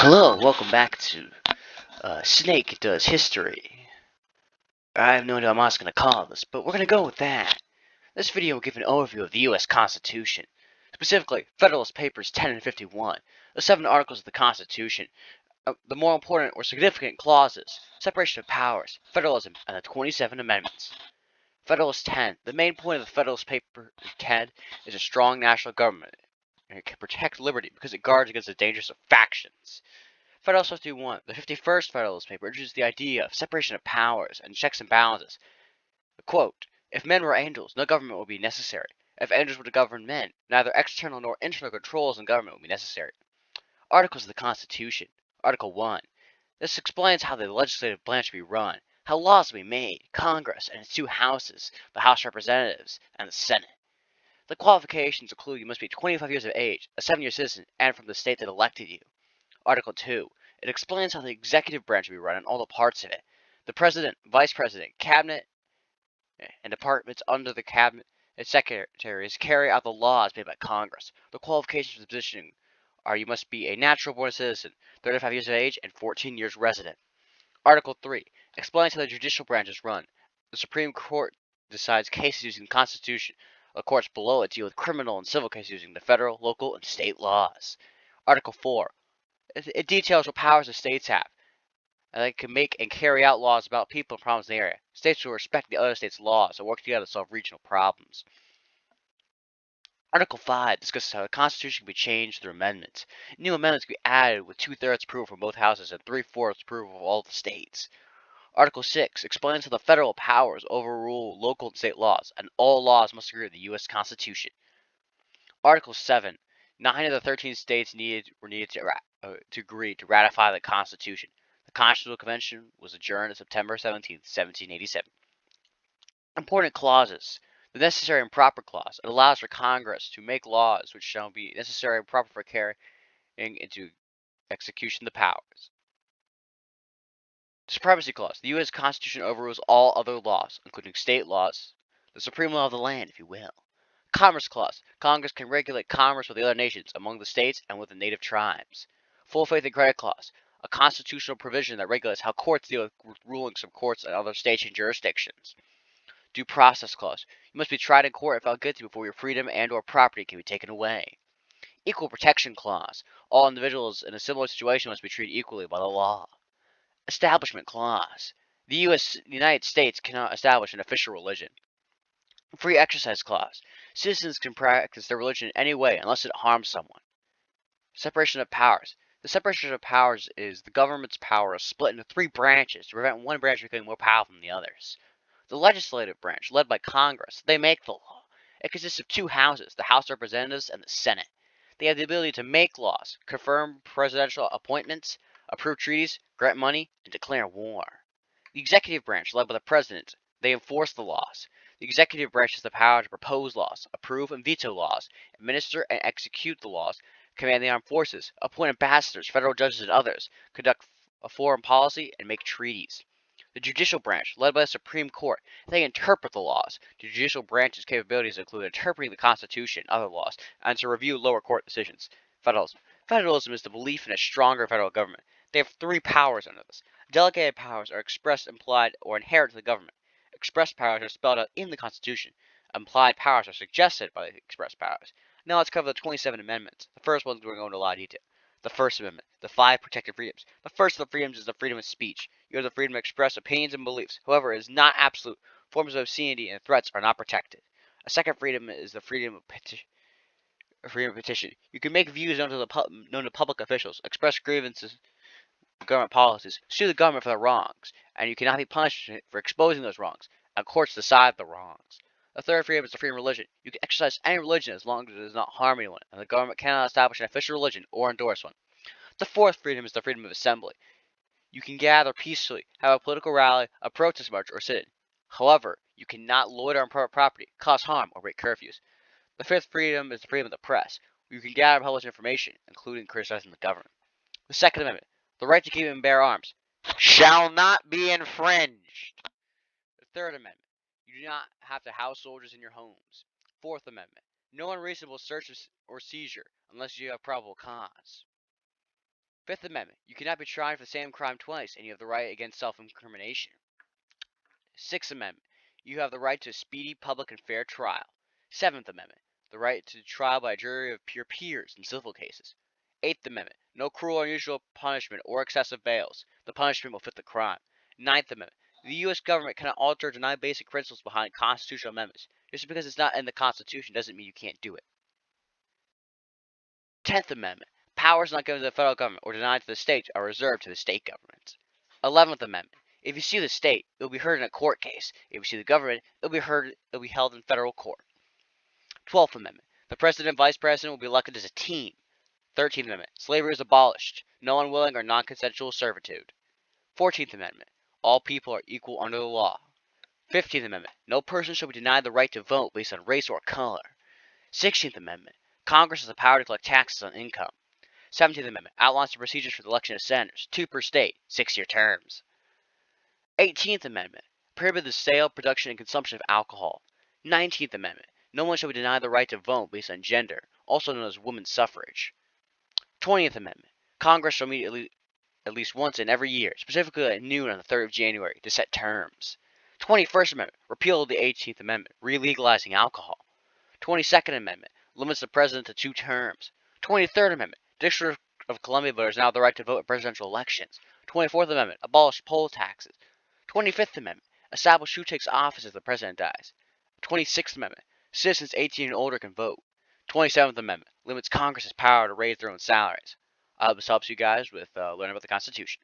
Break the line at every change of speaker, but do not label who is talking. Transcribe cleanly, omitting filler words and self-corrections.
Hello, welcome back to Snake Does History. I have no idea what I'm going to call this, but we're going to go with that. This video will give an overview of the U.S. Constitution, specifically Federalist Papers 10 and 51, the 7 articles of the Constitution, the more important or significant clauses, separation of powers, federalism, and the 27 amendments. Federalist 10. The main point of the Federalist Paper 10 is a strong national government, and it can protect liberty because it guards against the dangers of factions. Federalist 51, the 51st Federalist Paper, introduced the idea of separation of powers and checks and balances. Quote, if men were angels, no government would be necessary. If angels were to govern men, neither external nor internal controls in government would be necessary. Articles of the Constitution. Article 1. This explains how the legislative branch should be run, how laws will be made, Congress and its two houses, the House of Representatives and the Senate. The qualifications include you must be 25 years of age, a 7-year citizen, and from the state that elected you. Article 2. It explains how the executive branch will be run and all the parts of it. The president, vice president, cabinet, and departments under the cabinet and secretaries carry out the laws made by Congress. The qualifications for the position are you must be a natural born citizen, 35 years of age, and 14 years resident. Article 3 explains how the judicial branch is run. The Supreme Court decides cases using the Constitution. The courts below it deal with criminal and civil cases using the federal, local, and state laws. Article 4. It details what powers the states have, and they can make and carry out laws about people and problems in the area. States will respect the other states' laws and work together to solve regional problems. Article 5 discusses how the Constitution can be changed through amendments. New amendments can be added with 2/3 approval from both houses and 3/4 approval of all the states. Article 6 explains how the federal powers overrule local and state laws, and all laws must agree with the U.S. Constitution. Article 7. 9 of the 13 states were needed to agree to ratify the Constitution. The Constitutional Convention was adjourned on September 17, 1787. Important clauses. The Necessary and Proper Clause. It allows for Congress to make laws which shall be necessary and proper for carrying into execution the powers. The Supremacy Clause. The U.S. Constitution overrules all other laws, including state laws, the supreme law of the land, if you will. Commerce Clause. Congress can regulate commerce with the other nations, among the states, and with the native tribes. Full Faith and Credit Clause. A constitutional provision that regulates how courts deal with rulings from courts and other states and jurisdictions. Due Process Clause. You must be tried in court and found guilty before your freedom and or property can be taken away. Equal Protection Clause. All individuals in a similar situation must be treated equally by the law. Establishment Clause. The United States cannot establish an official religion. Free Exercise Clause. Citizens can practice their religion in any way unless it harms someone. Separation of Powers. The separation of powers is the government's power is split into 3 branches to prevent one branch from becoming more powerful than the others. The legislative branch, led by Congress, they make the law. It consists of 2 houses, the House of Representatives and the Senate. They have the ability to make laws, confirm presidential appointments, approve treaties, grant money, and declare war. The executive branch, led by the president, they enforce the laws. The executive branch has the power to propose laws, approve and veto laws, administer and execute the laws, command the armed forces, appoint ambassadors, federal judges, and others, conduct a foreign policy, and make treaties. The judicial branch, led by the Supreme Court, they interpret the laws. The judicial branch's capabilities include interpreting the Constitution and other laws, and to review lower court decisions. Federalism. Federalism is the belief in a stronger federal government. They have 3 powers under this. Delegated powers are expressed, implied, or inherent to the government. Express powers are spelled out in the Constitution. Implied powers are suggested by the express powers. Now let's cover the 27 amendments. The first one's going to go into a lot of detail. The First Amendment, the 5 protected freedoms. The first of the freedoms is the freedom of speech. You have the freedom to express opinions and beliefs. However, it is not absolute. Forms of obscenity and threats are not protected. A second freedom is the freedom of petition. You can make views known to public officials, express grievances government policies, sue the government for their wrongs, and you cannot be punished for exposing those wrongs, and courts decide the wrongs. The third freedom is the freedom of religion. You can exercise any religion as long as it does not harm anyone, and the government cannot establish an official religion or endorse one. The fourth freedom is the freedom of assembly. You can gather peacefully, have a political rally, a protest march, or sit-in. However, you cannot loiter on private property, cause harm, or break curfews. The fifth freedom is the freedom of the press. You can gather and publish information, including criticizing the government. The Second Amendment. The right to keep and bear arms shall not be infringed. The Third Amendment. You do not have to house soldiers in your homes. Fourth Amendment. No unreasonable search or seizure unless you have probable cause. Fifth Amendment. You cannot be tried for the same crime twice, and you have the right against self-incrimination. Sixth Amendment. You have the right to a speedy, public, and fair trial. Seventh Amendment. The right to trial by a jury of your peers in civil cases. Eighth Amendment. No cruel or unusual punishment or excessive bails. The punishment will fit the crime. Ninth Amendment. The U.S. government cannot alter or deny basic principles behind constitutional amendments. Just because it's not in the Constitution doesn't mean you can't do it. 10th Amendment. Powers not given to the federal government or denied to the states are reserved to the state governments. 11th Amendment. If you sue the state, it will be heard in a court case. If you sue the government, it will be held in federal court. 12th Amendment. The president and vice president will be elected as a team. 13th Amendment. Slavery is abolished. No unwilling or non-consensual servitude. 14th Amendment. All people are equal under the law. 15th Amendment. No person shall be denied the right to vote based on race or color. 16th Amendment. Congress has the power to collect taxes on income. 17th Amendment. Outlines the procedures for the election of senators. 2 per state. 6-year terms. 18th Amendment. Prohibit the sale, production, and consumption of alcohol. 19th Amendment. No one shall be denied the right to vote based on gender, also known as women's suffrage. 20th Amendment. Congress shall meet at least once in every year, specifically at noon on the 3rd of January, to set terms. 21st Amendment. Repeal of the 18th Amendment, relegalizing alcohol. 22nd Amendment. Limits the president to 2 terms. 23rd Amendment. District of Columbia voters now have the right to vote in presidential elections. 24th Amendment. Abolish poll taxes. 25th Amendment. Establish who takes office if the president dies. 26th Amendment. Citizens 18 and older can vote. 27th Amendment. Limits Congress's power to raise their own salaries. I hope this helps you guys with learning about the Constitution.